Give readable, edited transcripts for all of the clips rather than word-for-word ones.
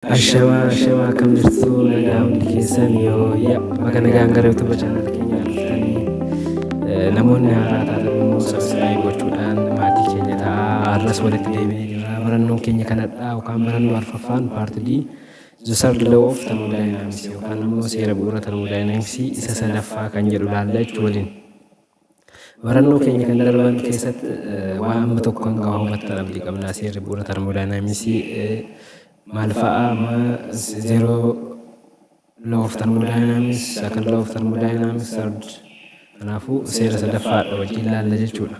Ashama kam jirtu nagaa hundi keessan bakka nagaan gara YouTube chaanal keenyaa dhuftanii namoonni haaraa taatan immoo subscribe gochuudhaan maatii keenya ta'a. Har'as walitti deebi'ee jira. Barannoon keenya kanadhaa yookaan barannoo arfaffaan paartii D The Third Law of Thermodynamics yookaan immoo seera bu'uura Thermodynamics isa sadaffaa kan jedhu ilaalla jechuu waliin. Barannoo keenya kan darban keessatti waan amma tokko hanga hubattan abdii qabnaa seerri bu'uura Thermodynamics maal fa'a zero law of thermodynamics, second law of thermodynamics, third. Kanaafuu seera sadaffaadha wajjin ilaalla jechuudha.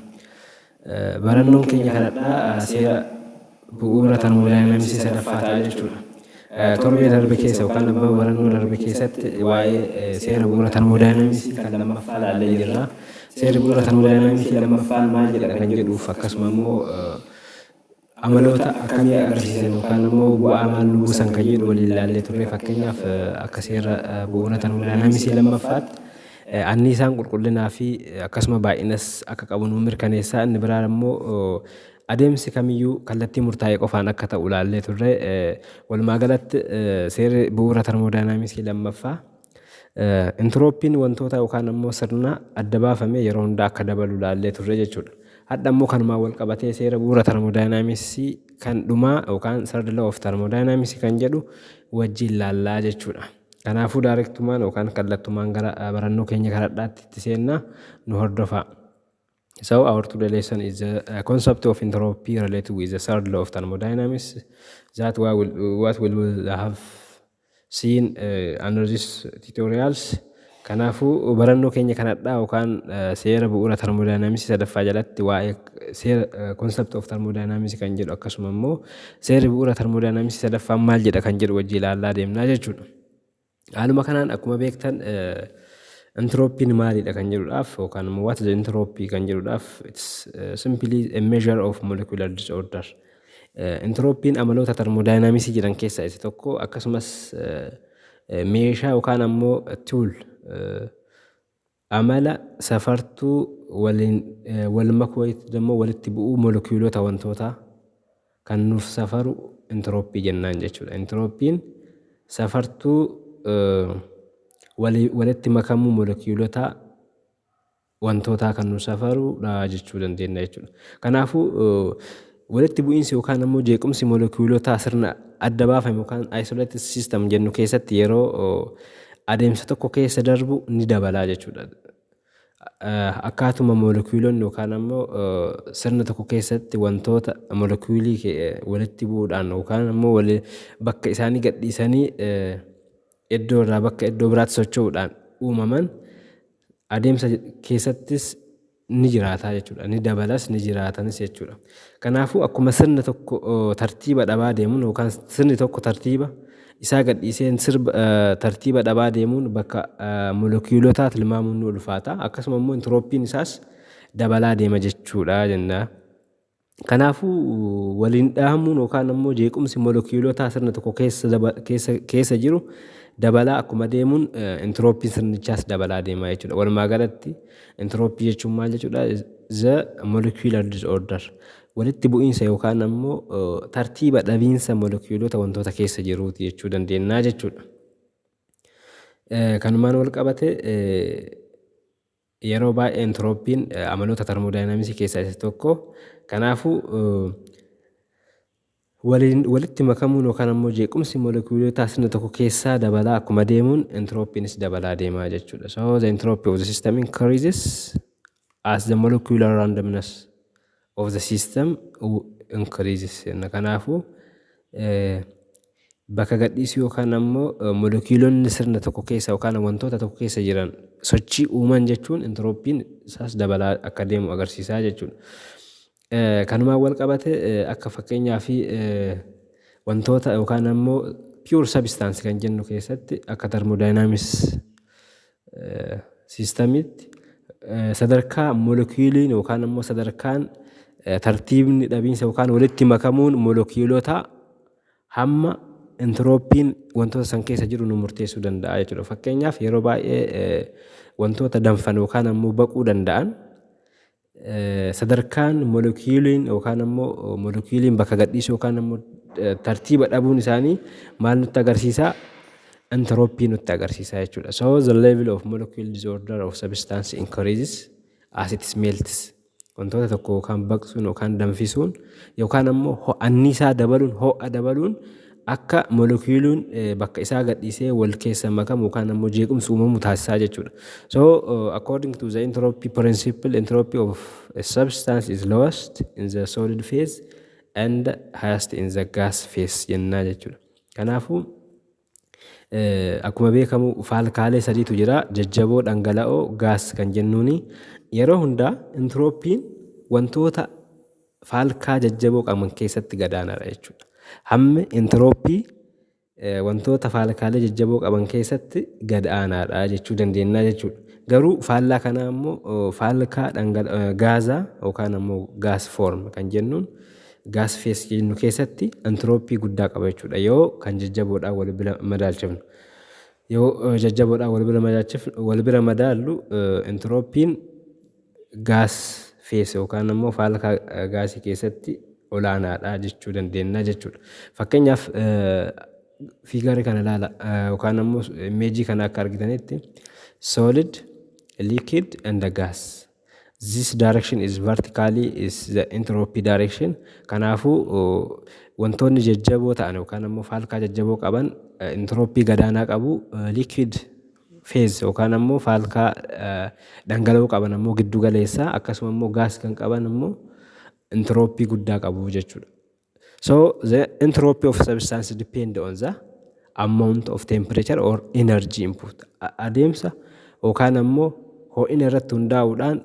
Barannoon keenya kanadhaa seera bu'uura thermodynamics sadaffaa ta'a jechuudha. Torbee darbe keessa yookaan abbaa barannoo darbe keessatti waa'ee seera bu'uura thermodynamics kan lammaffaa ilaallee jirra. Seerri bu'uura thermodynamics lammaffaan maal jedha kan jedhuuf akkasuma immoo amaloota akkamii agarsiisan yookaan immoo bu'aa maal nu buusan kan jedhu waliin ilaallee turre. Fakkeenyaaf akka seera bu'uura thermodynamics lammaffaatti anniisaan qulqullinaa fi akkasuma baay'inas akka qabu nu mirkaneessaa. Inni biraan immoo adeemsi kamiyyuu kallattii murtaa'e qofaan akka ta'u ilaallee turre. Walumaa galatti seerri bu'uura thermodynamics lammaffaa intirooppiin wantoota yookaan immoo sirna adda baafamee yeroo hundaa akka dabalu ilaallee turre jechuudha. Hadda immoo kanumaan wal qabatee seera bu'uura thermodynamics kan dhumaa yookaan third law of thermodynamics kan jedhu wajjin ilaallaa jechuudha. Kanaafuu daarektumaan yookaan kallattumaan gara barannoo keenya kanadhaatti itti seennaa nu hordofaa. So our today lesson is the concept of entropy related with the third law of thermodynamics. That what we will have seen under these tutorials. Kanaafuu barannoo keenya kanadhaa yookaan seera bu'uura thermodynamics sadaffaa jalatti waa'ee seera concept of thermodynamics kan jedhu akkasuma immoo seerri bu'uura thermodynamics sadaffaan maal jedha kan jedhu wajjin ilaallaa deemnaa jechuudha. Haaluma kanaan akkuma beektan entropiin maalidha kan jedhuudhaaf yookaan immoo what is entropy kan jedhuudhaaf it's simply a measure of molecular disorder. Entropiin amaloota thermodynamics jedhan keessaa isa tokko akkasumas meeshaa yookaan ammoo tool amala safartuu wal makuu immoo walitti bu'uu molekiilota wantootaa kan nuuf safaru entropii jennaan jechuudha. Entropiin safartuu walitti makamuu molekiilota wantootaa kan nuuf safarudha jechuu dandeenya jechuudha. Kanaafuu walitti bu'iinsi yookaan ammoo jeequmsi molekiilotaa sirna adda baafame yookaan isolated system jennu keessatti yeroo adeemsa tokko keessa darbu ni dabalaa jechuudha. Akkaatuma molekiilonni yookaan ammoo sirna tokko keessatti wantoota molekiilii walitti bu'uudhaan yookaan ammoo bakka isaanii gadhiisanii iddoo irraa bakka iddoo biraatti socho'uudhaan uumaman adeemsa keessattis ni jiraata jechuudha. Ni dabalas ni jiraatanis jechuudha. Kanaafuu akkuma sirna tokko tartiiba dhabaa deemuun yookaan sirni tokko tartiiba isaa gadhiiseen tartiiba dhabaa deemuun bakka molekiilotaa tilmaamuun ni ulfaata. Akkasuma immoo entropiin isaas dabalaa deema jechuudha jenna. Kanaafuu waliin dhahamuun yookaan ammoo jeequmsi molekiilotaa sirna tokko keessa jiru dabalaa akkuma deemuun entropiin sirnichaas dabalaa deema jechuudha. Walumaa galatti entropii jechuun maal jechuudha? The molecular disorder. Walitti bu'iinsa yookaan ammoo tartiiba dhabiinsa molekiilota wantoota keessa jiruuti jechuu dandeenya jechuudha. Kanumaan wal qabate yeroo baay'ee entropiin amaloota thermodynamics keessaa isa tokko. Kanaafuu walitti makamuun yookaan ammoo jeequmsi molekiilotaa sirna tokko keessaa dabalaa akkuma deemuun entropiinis dabalaa deemaa jechuudha. So the entropy of the system increases as the molecular randomness of the system increases. Kanaafuu bakka gadhiisuu yookaan ammoo molekiilonni sirna tokko keessa yookaan wantoota tokko keessa jiran sochii uuman jechuun entropiin isaas dabalaa akka deemu agarsiisaa jechuudha. Kanumaan wal qabate akka fakkeenyaa fi wantoota yookaan ammoo pure substance kan jennu keessatti akka thermodynamics systemitti sadarkaa molekiiliin yookaan ammoo sadarkaan tartiibni dhabiinsa yookaan walitti makamuun molekiilota hamma entropiin wantoota san keessa jiru nu murteessuu danda'a jechuudha. Fakkeenyaaf yeroo baay'ee wantoota danfan yookaan ammoo baquu danda'an sadarkaan molekiiliin yookaan ammoo molekiiliin bakka gadhiisuu yookaan ammoo tartiiba dhabuun isaanii maal nutti agarsiisa? Entropii nutti agarsiisa jechuudha. So the level of molecule disorder of substance increases as it melts. Wantoota tokko yookaan baqsuun yookaan danfisuun yookaan ammoo anniisaa dabaluun ho'a dabaluun akka molecuuliin bakka isaa gadhiisee wal keessa makamu yookaan ammoo jeequmsa uumamu taasisaa jechuudha. So according to the entropy principle, entropy of a substance is lowest in the solid phase and highest in the gas phase jennaa jechuudha. Kanaafuu akkuma beekamu faalkaalee sadiitu jira: jajjaboo, dhangala'oo, gaas kan jennuuni. Yeroo hundaa entiroopiin wantoota faalkaa jajjaboo qaban keessatti gadaanaadha jechuudha. Hammi entirooppii wantoota faalkaalee jajjaboo qaban keessatti gadaanaadha jechuu dandeenya jechuudha. Garuu faallaa kanaa immoo faalkaa gaazaa yookaan ammoo gaas foorm kan jennuun gaas fees jennu keessatti entirooppii guddaa qaba jechuudha. Yoo kan jajjaboodhaan wal bira madaalchifnu. Yoo jajjaboodhaan wal bira madaallu entirooppiin gaas fees yookaan ammoo faalkaa gaasii keessatti olaanaadha jechuu dandeenya jechuudha. Fakkeenyaaf fiigarii kana ilaala yookaan ammoo imeejii kana akka argitanitti solid, liquid and gas. This direction is vertically is the entropy direction. Kanaafuu wantoonni jajjaboo ta'an yookaan ammoo faalkaa jajjaboo qaban entropii gadaanaa qabu. Liquid phase yookaan ammoo faalkaa dhangala'oo qaban ammoo giddu galeessaa, akkasuma ammoo gaas kan qaban ammoo entropii guddaa qabu jechuudha. So the entropy of substance depend on the amount of temperature or energy input. Adeemsa yookaan ammoo ho'ina irratti hundaa'uudhaan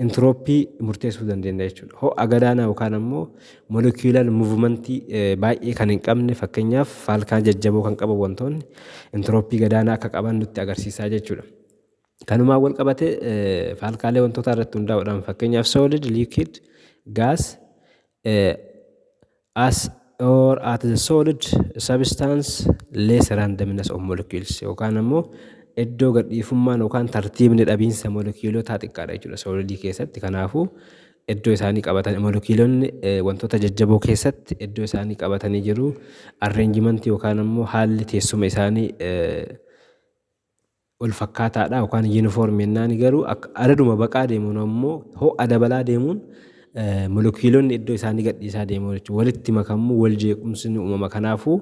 entropii murteessuu dandeenya jechuudha. Ho'a gadaanaa yookaan ammoo molecular movementii baay'ee kan hin qabne, fakkeenyaaf faalkaan jajjaboo kan qaban wantoonni entropii gadaanaa akka qaban nutti agarsiisaa jechuudha. Kanumaan wal qabate faalkaalee wantoota irratti hundaa'uudhaan fakkeenyaaf solid, liquid, gas as or at the solid substance less randomness of molecules yookaan ammoo iddoo gadhiifummaan yookaan tartiibni dhabiinsa molekiilotaa xiqqaadha jechuudha solidii keessatti. Kanaafuu iddoo isaanii qabatanii molekiilonni wantoota jajjaboo keessatti iddoo isaanii qabatanii jiru. Arreenjimentii yookaan ammoo haalli teessuma isaanii wal fakkaataadha yookaan yuunifoormii jennaan. Garuu adaduma baqaa deemuun ammoo ho'a dabalaa deemuun molekiilonni iddoo isaanii gadhiisaa deemu jechuudha. Walitti makamuu wal jeequmsi uumama. Kanaafuu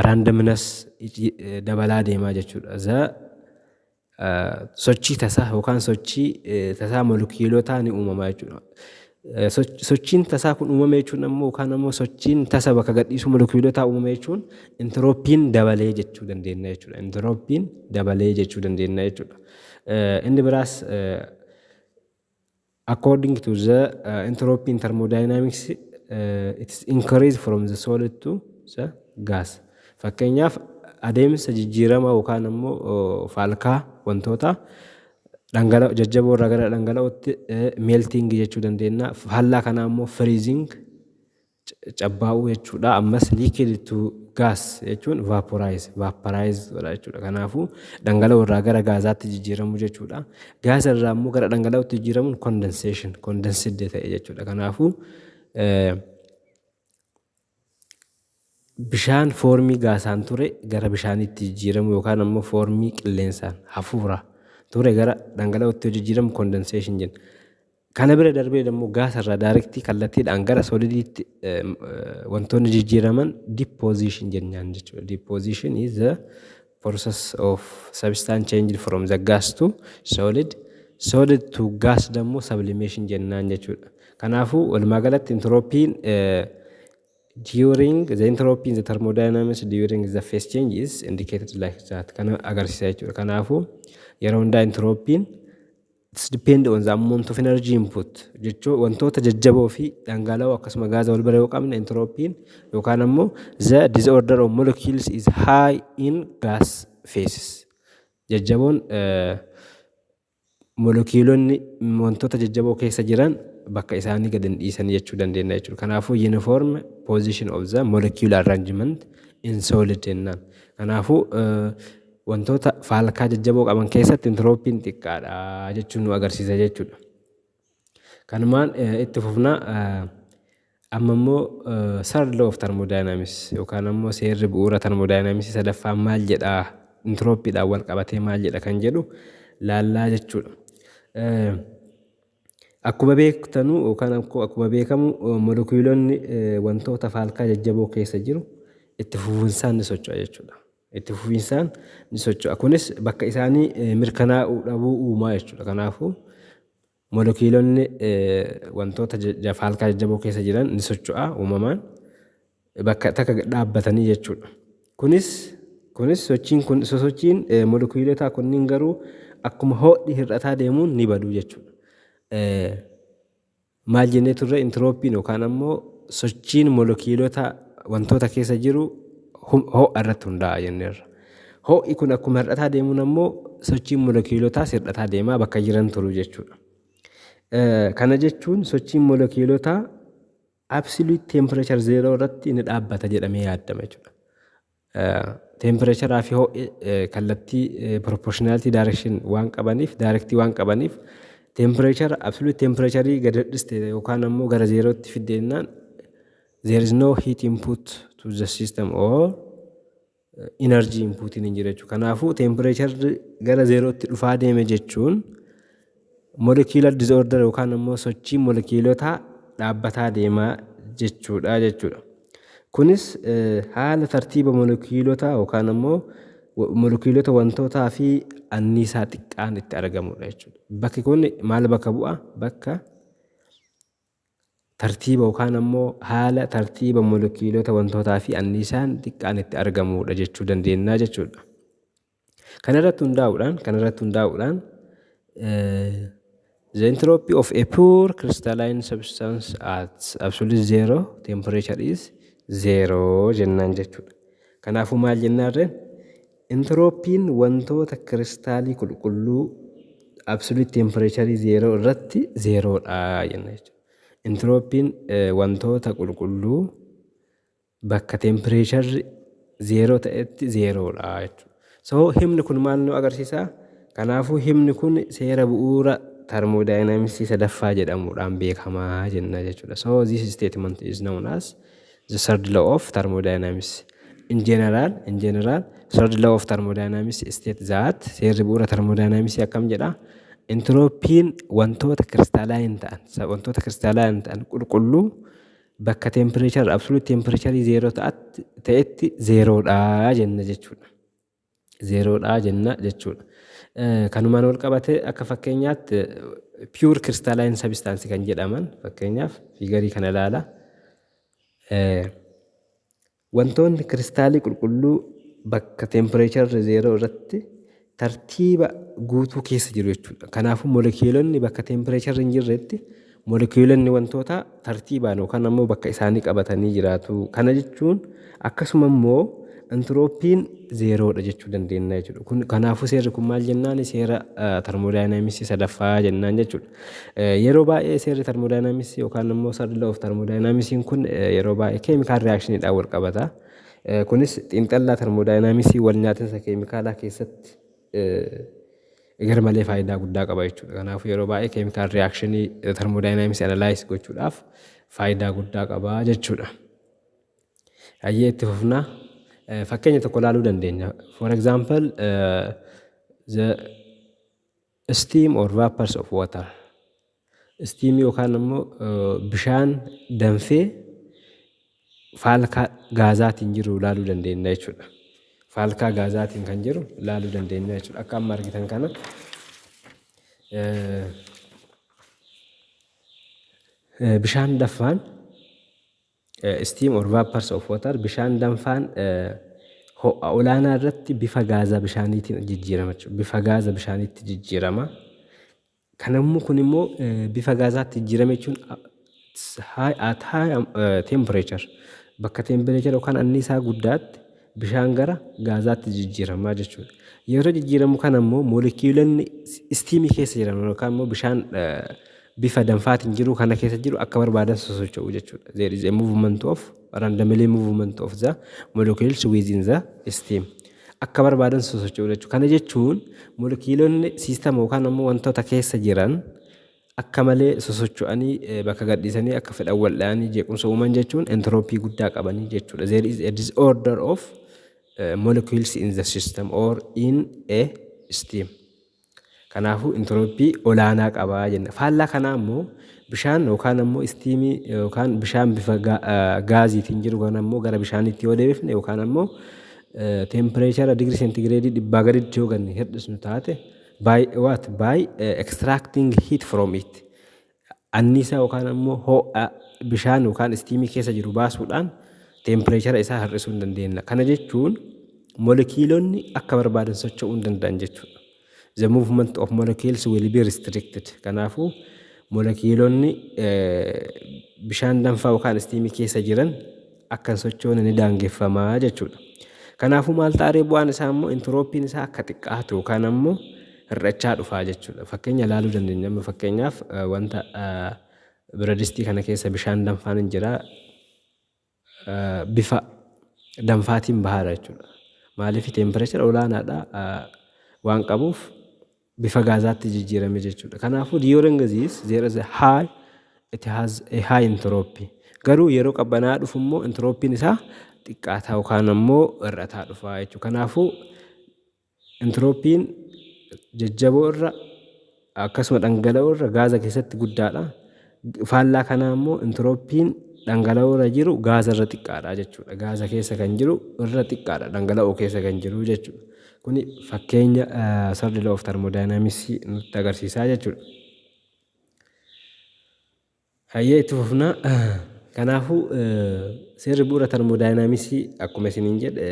randomness dabalaa deemaa jechuudha. Sochii tasaa yookaan sochii tasaa molekiilotaa ni uumama jechuudha. Sochiin tasaa kun uumame jechuun ammoo yookaan ammoo sochiin tasa bakka gadhiisuu molekiilotaa uumame jechuun entiroopiin dabalee jechuu dandeenya jechuudha. Entiroopiin dabalee jechuu dandeenya jechuudha. Inni biraas according to the entropy in thermodynamics it is increased from the solid to the gas. Fakkeenyaaf adeemsa jijjiirama yookaan ammoo faalkaa wantoota dhangala'oo jajjaboo irraa gara dhangala'ootti melting jechuu dandeenya. Faallaa kana ammoo freezing cabbaa'uu jechuudha. Ammas liquid to gas jechuun vaporize godha jechuudha. Kanaafuu dhangala'oo irraa gara gaazaatti jijjiiramu jechuudha. Gaasa irraa ammoo gara dhangala'ootti jijjiiramuun condensed ta'e jechuudha. Kanaafuu bishaan foormii gaasaan ture gara bishaanitti jijjiiramu yookaan ammoo foormii qilleensaan hafuura ture gara dhangala'ootti jijjiiramu condensation jenna. Kana bira darbee immoo gaasarraa daayirektii kallattiidhaan gara solidiitti wantoonni jijjiiraman deposition jennaan jechuudha. Deposition is the process of substance changed from the gas to solid to gas dammoo sublimation jennaan jechuudha. Kanaafuu walumaa galatti entropiin during the entropy in the thermodynamics during the phase change is indicated like that. Kana agarsiisa jechuudha. Kanaafuu yeroo hundaa entropiin it's depend on the amount of energy input jechuun wantoota jajjaboo fi dhangala'oo akkasuma gaaza wal bira yoo qabne entropiin yookaan ammoo the disorder of molecules is high in gas phases. Jajjaboon molekiilonni wantoota jajjaboo keessa jiran bakka isaanii gad hin dhiisan jechuu dandeenya jechuudha. Kanaafuu uniform position of the molecular arrangement in solid jennaan. Kanaafuu wantoota faalkaa jajjaboo qaban keessatti entiroopiin xiqqaadha jechuun nu agarsiisa jechuudha. Kanumaan itti fufnaa Amma immoo third law of thermodynamics yookaan immoo seerri bu'uura thermodynamics sadaffaan maal jedhaa intirooppiidhaan wal qabatee maal jedha kan jedhu laallaa jechuudha. Akkuma beektanu yookaan akkuma beekamu molekiyuulonni wantoota faalkaa jajjaboo keessa jiru itti fufinsaan ni socho'a jechuudha. Itti fufinsaan ni socho'a. Kunis bakka isaanii mirkanaa'uu dhabuu uumaa jechuudha. Kanaafuu molekiyuulonni wantoota faalkaa jajjaboo keessa jiran ni socho'a uumamaan bakka takka dhaabbatanii jechuudha. Kunis sosochiin molekiyuulotaa kunniin garuu akkuma ho'i hir'ataa deemuun ni badu jechuudha. Maal jennee turre intirooppiin yookaan ammoo sochiin molekiyuulota wantoota keessa jiru ho'a irratti hundaa'a jenneerra. Ho'i kun akkuma hir'ataa deemuun ammoo sochiin molekiyuulotaas hir'ataa deemaa bakka jiran turu jechuudha. Kana jechuun sochiin molekiyuulotaa absolute temperature 0 irratti ni dhaabbata jedhamee yaadama jechuudha. Temperaturaa fi ho'i kallattii proportionality direction waan qabaniif temperature absolute temperature gad dhiste yookaan ammoo gara 0tti fiddeenaan there is no heat input to the system or energy input hin jiru jechuudha. Kanaafuu temperature gara 0tti dhufaa deeme jechuun molecular disorder yookaan ammoo sochii molekiyuulotaa dhaabbataa deemaa jechuudha. Kunis haala tartiiba molekiyuulotaa yookaan ammoo molekiyuulota wantootaa fi anniisaa xiqqaan itti argamudha jechuudha. Bakki kun maal bakka bu'a? Bakka tartiiba yookaan ammoo haala tartiiba molekiyuulota wantootaa fi anniisaan xiqqaan itti argamudha jechuu dandeenya jechuudha. Kanarratti hundaa'uudhaan the entropy of a pure crystalline substance at absolute zero temperature is 0 jennaan jechuudha. Kanaafuu maal jennaarreen intirooppiin wantoota kiristaalii qulqulluu absolute temperature 0 irratti 0dha jenna jechuudha. Intirooppiin wantoota qulqulluu bakka temperature 0 ta'etti 0dha jechuudha. So himni kun maal nu agarsiisa? Kanaafuu himni kun seera bu'uura thermodynamics sadaffaa jedhamuudhaan beekamaa jenna jechuudha. So this statement is known as the third law of thermodynamics. In general, third law of thermodynamics states that seerri bu'uura thermodynamics akkam jedha? Intirooppiin wantoota kiristaalaayin ta'an qulqulluu bakka temperature absolute temperature 0 ta'etti 0dha jenna jechuudha. 0dha jenna jechuudha. Kanumaan wal qabate akka fakkeenyaatti pure crystalline substance kan jedhaman fakkeenyaaf figarii kana ilaala. Wantoonni kiristaalii qulqulluu bakka temperature 0 irratti tartiiba guutuu keessa jiru jechuudha. Kanaafuu molekiyuulonni bakka temperature hin jirretti molekiyuulonni wantoota tartiibaan yookaan ammoo bakka isaanii qabatanii jiraatu. Kana jechuun akkasuma immoo intirooppiin 0dha jechuu dandeenya jechuudha. Kanaafuu seerri kun maal jennaan? Seera thermodynamics sadaffaa jennaan jechuudha. Yeroo baay'ee seerri thermodynamics yookaan immoo third law of thermodynamics kun yeroo baay'ee chemical reactionidhaan wal qabata. Kunis xiinxallaa thermodynamics wal nyaatinsa keemikaalaa keessatti garmalee faayidaa guddaa qaba jechuudha. Kanaafuu yeroo baay'ee chemical reaction thermodynamics analyze gochuudhaaf faayidaa guddaa qaba jechuudha. Hayyee itti fufnaa. Fakkeenya tokko ilaaluu dandeenya. For example, the steam or vapors of water. Steam yookaan immoo bishaan danfee faalkaa gaazaatiin jiru ilaaluu dandeenya jechuudha. Faalkaa gaazaatiin kan jiru ilaaluu dandeenya jechuudha. Akka amma argitan kana bishaan danfaan steam or vapors of water bishaan danfaan ho'a olaanaa irratti bifa gaaza bishaaniitiin jijjiirama jechuudha. Bifa gaaza bishaaniitti jijjiirama. Kanammoo kun immoo bifa gaazaatti jijjiirame jechuun at high temperature bakka temperature yookaan anniisaa guddaatti bishaan gara gaazaatti jijjiirama jechuudha. Yeroo jijjiiramu kanammoo molekiyuulonni steamii keessa jiran yookaan immoo bishaan bifa danfaatiin jiru kana keessa jiru akka barbaadan sosocho'u jechuudha. There is a movement of randomly movement of the molecules within the steam. Akka barbaadan sosocho'u jechuudha. Kana jechuun molekiyuulonni siistama yookaan ammoo wantoota keessa jiran akka malee sosocho'anii bakka gadhiisanii akka fedhan wal'aanii jeequmsa uuman jechuun entirooppii guddaa qabanii jechuudha. There is a disorder of molecules in the system or in a steam. Kanaafuu entirooppii olaanaa qabaa jenna. Faallaa kanaa immoo bishaan yookaan ammoo istiimii yookaan bishaan bifa gaaziitiin jiru kan ammoo gara bishaaniitti yoo deebifne yookaan ammoo tempereechara digirii seentigireedii 100 gaditti yoo ganne hir'isnu taate by extracting heat from it. Anniisaa yookaan ammoo ho'a bishaan yookaan istiimii keessa jiru baasuudhaan tempereechara isaa hir'isuu hin dandeenya. Kana jechuun molekiilonni akka barbaadan socho'uu hin danda'an jechuudha. The movement of molecules will be restricted. Kanaafuu molekiilonni bishaan danfaa yookaan istiimii keessa jiran akka socho'an ni daangeffamaa jechuudha. Kanaafuu maal ta'ee bu'aan isaa immoo entiroopiin isaa akka xiqqaatu yookaan ammoo hir'achaa dhufaa jechuudha. Fakkeenya ilaaluu dandeenya. Fakkeenyaaf wanta biradistii kana keessa bishaan danfaan hin jira bifa danfaatiin bahaadha jechuudha. Maaliif tempereechara olaanaadha waan qabuuf bifa gaazaatti jijjiirame jechuudha. Kanaafuu during this there is a high, it has a high entropy. Garuu yeroo qabbanaa dhufu immoo entiroopiin isaa xiqqaataa yookaan ammoo hir'ataa dhufaa jechuudha. Kanaafuu entiroopiin jajjaboo irra akkasuma dhangala'oo irra gaaza keessatti guddaadha. Faallaa kanaa immoo entiroopiin dhangala'oo irra jiru gaaza irra xiqqaadha jechuudha. Gaaza keessa kan jiru irra xiqqaadha dhangala'oo keessa kan jiru jechuudha. Kuni fakkeenya third law of thermodynamics nutti agarsiisaa jechuudha. Hayyee itti fufnaa. Kanaafuu seerri bu'uura thermodynamics akkuma isiniin jedhe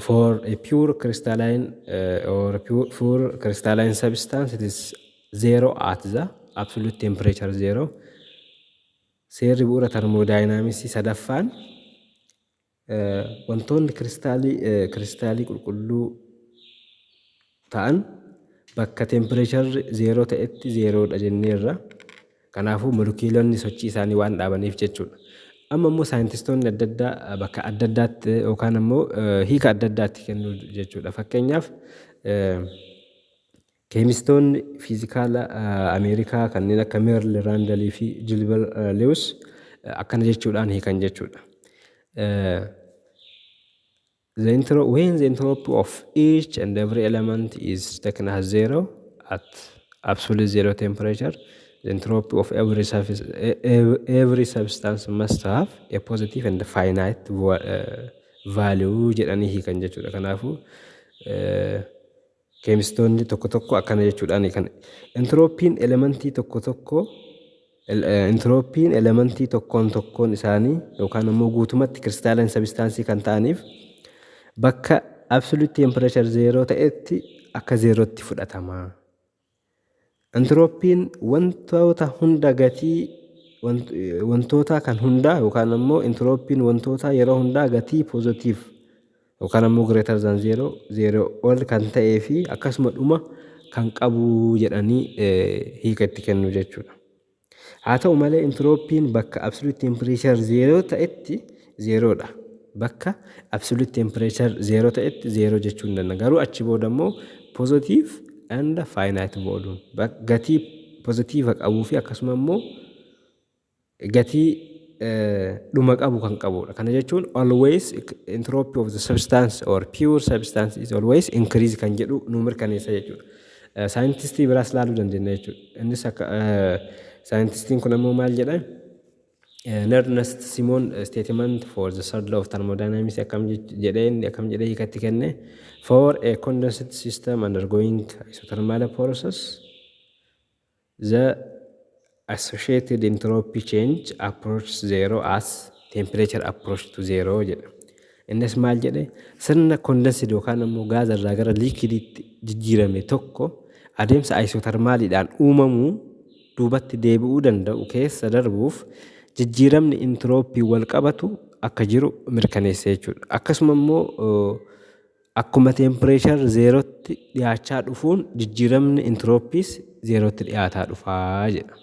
for a pure crystalline or pure crystalline substance it is 0 at the absolute temperature 0. Seerri bu'uura thermodynamics sadaffaan wantoonni kiristaalii qulqulluu ta'an bakka tempereecharri 0 ta'etti 0dha jenneerra. Kanaafuu molekiilonni sochii isaanii waan dhaabaniif jechuudha. Amma immoo saayintistoonni adda addaa bakka adda addaatti yookaan ammoo hiika adda addaatti kennu jechuudha. Fakkeenyaaf keemistoonni fiizikaala Ameerikaa kanneen akka Meerl Raandalii fi Gilbert Lewis akkana jechuudhaan hiikan jechuudha. When the entropy of each and every element is taken as 0 at absolute 0 temperature, the entropy of every substance must have a positive and finite value jedhanii hiikan jechuudha. Kanaafuu keemistoonni tokko tokko akkana jechuudhaan hiikan. Entiroopiin elementii tokkoon tokkoon isaanii yookaan ammoo guutumatti kiristaalaan sabistaansii kan ta'aniif bakka absolute temperature 0 ta'etti akka 0tti fudhatama. Entiroopiin wantoota hunda gatii wantoota kan hundaa yookaan ammoo entiroopiin wantoota yeroo hundaa gatii positive yookaan ammoo greater than 0 ol kan ta'ee fi akkasuma dhuma kan qabu jedhanii hiika itti kennu jechuudha. Haa ta'u malee entiroopiin bakka absolute temperature 0 ta'etti 0dha. Bakka absolute temperature 0 ta'etti 0 jechuun danda'a. Garuu achi booda immoo positive and finite volume gatii positive qabuu fi akkasuma immoo gatii dhuma qabu kan qabudha. Kana jechuun always entropy of the substance or pure substance is always increase kan jedhu nu mirkaneessa jechuudha. Saayintistii biraas laaluu dandeenya jechuudha. Innis akka saayintistiin kun ammoo maal jedha? Ernest Simon statement for the third law of thermodynamics akkam jedhee hiikatti kenne for a condensed system undergoing isothermal process the associated entropy change approaches 0 as temperature approach to 0 jedha. Innis maal jedhe sirna condensed yookaan ammoo gaaza irraa gara liikidiitti jijjiirame tokko adeemsa isothermaaliidhaan uumamuu duubatti deebi'uu danda'u keessa darbuuf jijjiiramni entropii wal qabatu akka jiru mirkaneessa jechuudha. Akkasuma immoo akkuma temperature 0tti dhiyaachaa dhufuun jijjiiramni entropiis 0tti dhiyaataa dhufaa jedha.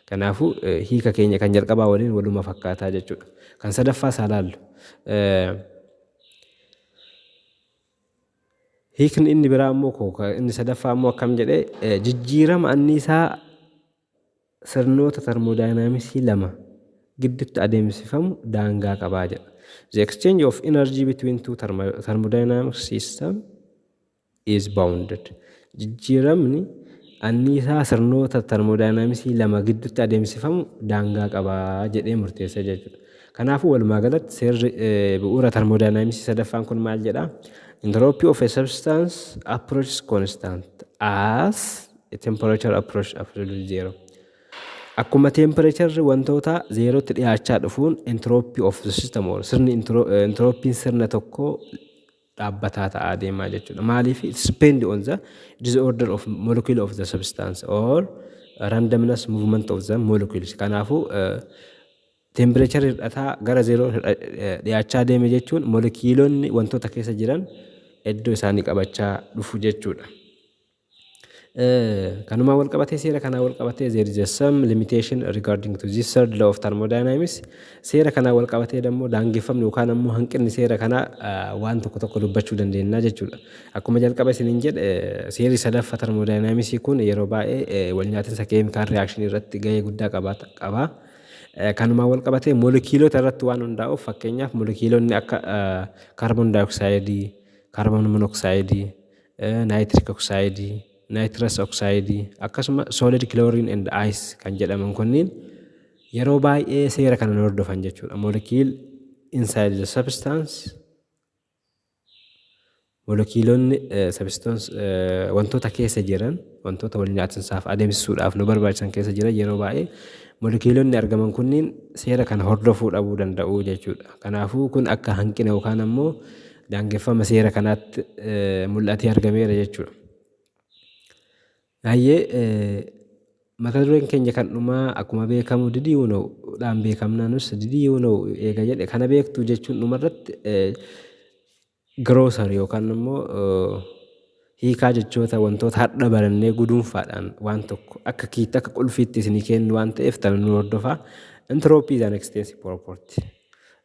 Kanaafuu hiika keenya kan jalqabaa waliin waluma fakkaataa jechuudha. Kan sadaffaa isaa laallu. Hiikni inni biraa immoo inni sadaffaa immoo akkam jedhee jijjiirama anniisaa sirnoota termodynamicsii lama gidduutti adeemsifamu daangaa qabaa jedha. The exchange of energy between two thermodynamic systems is bounded. Jijjiiramni anniisaa sirnoota termodynamicsii lama gidduutti adeemsifamu daangaa qabaa jedhee murteessa jechuudha. Kanaafuu walumaa galatti seerri bu'uura termodynamicsii sadaffaan kun maal jedhaa? Entropy of a substance approaches constant as a temperature approach absolute zero. Akkuma temperature wantoota zeerootti dhiyaachaa dhufuun entropy of the system sirni entropy'n sirna tokko dhaabbataa ta'aa deemaa jechuudha. Maaliif it depends on the disorder of molecule of the substance or randomness movement of the molecules. Kanaafuu temperature hir'ataa gara zeeroo dhiyaachaa deeme jechuun molekiilonni wantoota keessa jiran iddoo isaanii qabachaa dhufu jechuudha. Kanuma wal qabatee seera kanaa wal qabatee there is some limitation regarding to this third law of thermodynamics. Seera kanaa wal qabatee dammoo daangeffamni yookaan ammoo hanqinni seera kanaa waan tokko dubbachuu dandeenya jechuudha. Akkuma jalqaba isiniin jedhe seerri sadaffaa thermodynamicsii kun yeroo baay'ee wal nyaatinsa chemical reaction irratti gahee guddaa qaba. Kanuma wal qabatee molekiilota irratti waan hundaa'uuf fakkeenyaaf molekiilonni akka carbon dioxide, carbon monoxide, nitric oxide, nitrous oxide akkasuma solid chlorine and ice kan jedhaman kunniin yeroo baay'ee seera kana hordofan jechuudha. Molecule inside the substance molekiilonni substance wantoota keessa jiran wantoota wal nyaatinsaaf adeemsisuudhaaf nu barbaachisan keessa jiran yeroo baay'ee molekiilonni argaman kunniin seera kana hordofuu dhabuu danda'u jechuudha. Kanaafuu kun akka hanqina yookaan ammoo daangeffama seera kanaatti mul'atee argameera jechuudha. Mata dureen keenya kan dhumaa akkuma beekamu did you know dhaan beekamnaanus did you know eega jedhe kana beektu jechuun dhumarratti grocery yookaan immoo hiikaa jechoota wantoota hadha barannee guduunfaadhaan waan tokko akka kiitti akka qulfiitti isinii kennu waan ta'eef tan nu hordofaa. Entropy is an extensive property.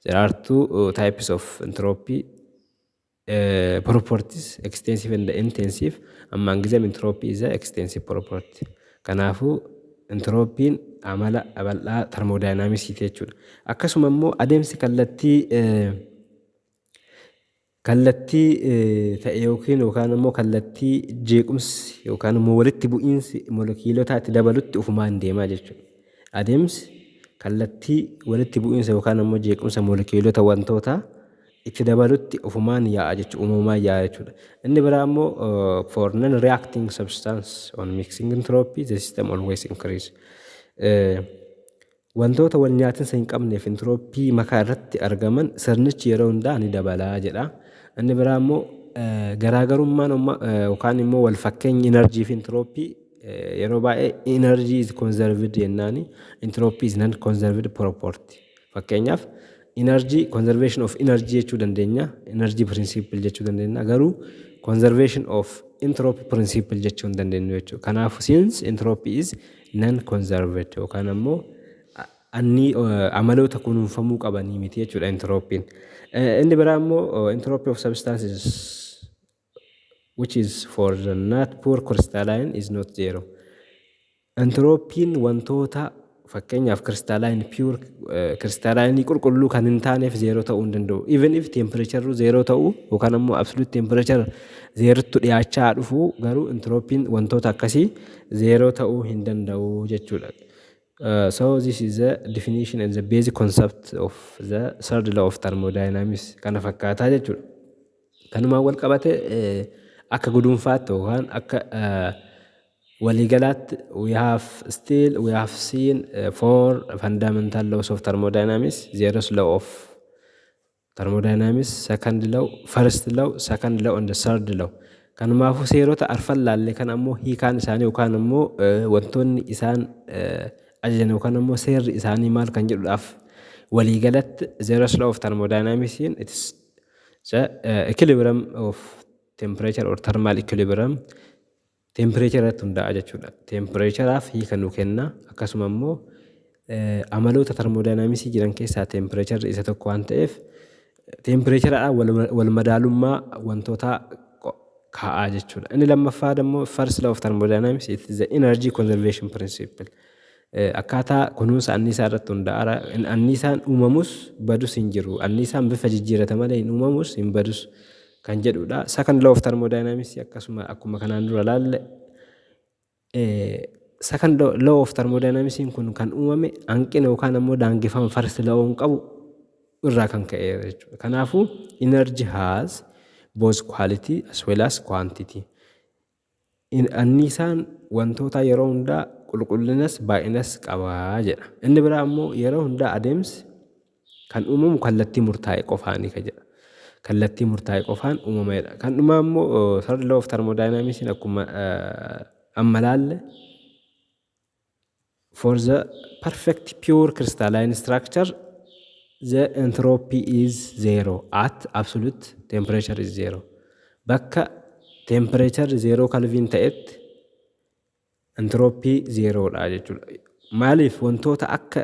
There are two types of entropy properties, extensive and intensive. Among them entropy is an extensive property. Kanaafuu entropy'n amala bal'aa thermodynamicsii jechuudha. Akkasuma immoo adeemsi kallattii ta'e yookaan immoo kallattii jeequmsi yookaan immoo walitti bu'iinsi molekiilota itti dabalutti ufumaan deemaa jechuudha. Adeemsi kallattii walitti bu'iinsa yookaan immoo jeequmsa molekiilota wantoota itti dabalutti ufumaan yaa'a jechuudha. Uumamaan yaa'a jechuudha. Inni biraa immoo for non-reacting substance on mixing entropy the system always increase. Wantoota wal nyaatinsa hin qabneef entropii makaa irratti argaman sirnichi yeroo hundaa ni dabalaa jedha. Inni biraa immoo garaagarummaan yookaan immoo wal fakkeenyi energy fi entropy yeroo baay'ee energy is conserved jennaani entropy is non conserved property. Fakkeenyaaf energy conservation of energy jechuu dandeenya, energy principle jechuu dandeenya, garuu conservation of entropy principle jechuu hin dandeenyu jechuudha. Kanaaf since entropy is non conserved yookaan ammoo amaloota kunuunfamuu qabanii miti jechuudha entropy'n. Inni biraa immoo entropy of substances which is for the not pure crystalline is not zero. Entropy'n wantoota fakkeenyaaf crystalline pure crystalline qulqulluu kan hin taaneef zero ta'uu hin danda'u. Even if temperature zero ta'u yookaan immoo absolute temperature zerotti dhiyaachaa dhufu garuu entropy'n wantoota akkasii zero ta'uu hin danda'u jechuudha. So this is the definition and the basic concept of the third law of thermodynamics kana fakkaataa jechuudha. Kanumaan wal qabate akka guduunfaatti yookaan akka waliigalaatti we have seen four fundamental laws of thermodynamics. There is law of thermodynamics, second law, first law, second law and the third law. Kanumaafuu seerota arfan laallee kan ammoo hiikaan isaanii yookaan ammoo wantoonni isaan ajajan yookaan ammoo seerri isaanii maal kan jedhuudhaaf waliigalatti there is law of thermodynamics it is the equilibrium of temperature or thermal equilibrium. Temperature irratti hundaa'a jechuudha. Temperature'aaf hiika nu kenna. Akkasuma immoo amaloota thermodynamicsii jiran keessaa temperature isa tokko waan ta'eef temperature'aan wal madaalummaa wantoota kaa'aa jechuudha. Inni lammaffaa immoo first law of thermodynamics it is the energy conservation principle. Akkaataa kunuunsa anniisaa irratti hundaa'a. Anniisaan uumamus badus hin jiru. Anniisaan bifa jijjiirrata malee hin uumamus hin badus kan jedhudha. Second law of thermodynamics akkasuma akkuma kanaan dura laalle second law of thermodynamics kun kan uumame hanqina yookaan ammoo daangeffama first law hin qabu irraa kan ka'e jechuudha. Kanaafuu energy has both quality as well as quantity. Anniisaan wantoota yeroo hundaa qulqullinas baay'inas qabaa jedha. Inni biraa ammoo yeroo hundaa adeemsi kan uumamu kallattii murtaa'e qofaani ka jedha. Kallattii murtaa'e qofaan uumameedha. Kan dhumaa ammoo third law of thermodynamics akkuma amma laalle for the perfect pure crystalline structure the entropy is zero at absolute temperature is zero. Bakka temperature 0 Kelvin ta'etti entropy 0 dha jechuudha. Maaliif wantoota akka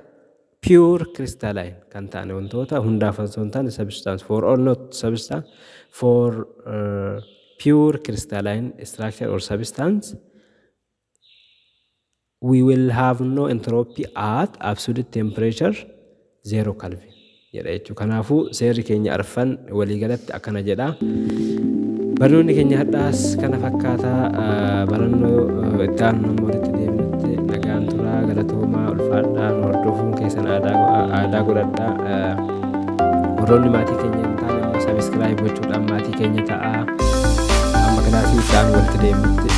pure crystalline kan ta'an wantoota hundaaf osoo hin taane substance for all not substance for pure crystalline structure or substance we will have no entropy at absolute temperature 0 Kelvin jedha jechuudha. Kanaafuu seerri keenya arfan waliigalatti akkana jedha. Barnoonni keenya hadhaas kana fakkaataa barannoo itti aanu walitti deebinutti nagaan turaa galatoomaa ulfaadhaan hordofuun keessan aadaa godhadhaa. Warroonni maatii keenya hin taane immoo sabiskiraayib gochuudhaan maatii keenya ta'aa. Amma kilaasii itti aanu walitti deebinutti.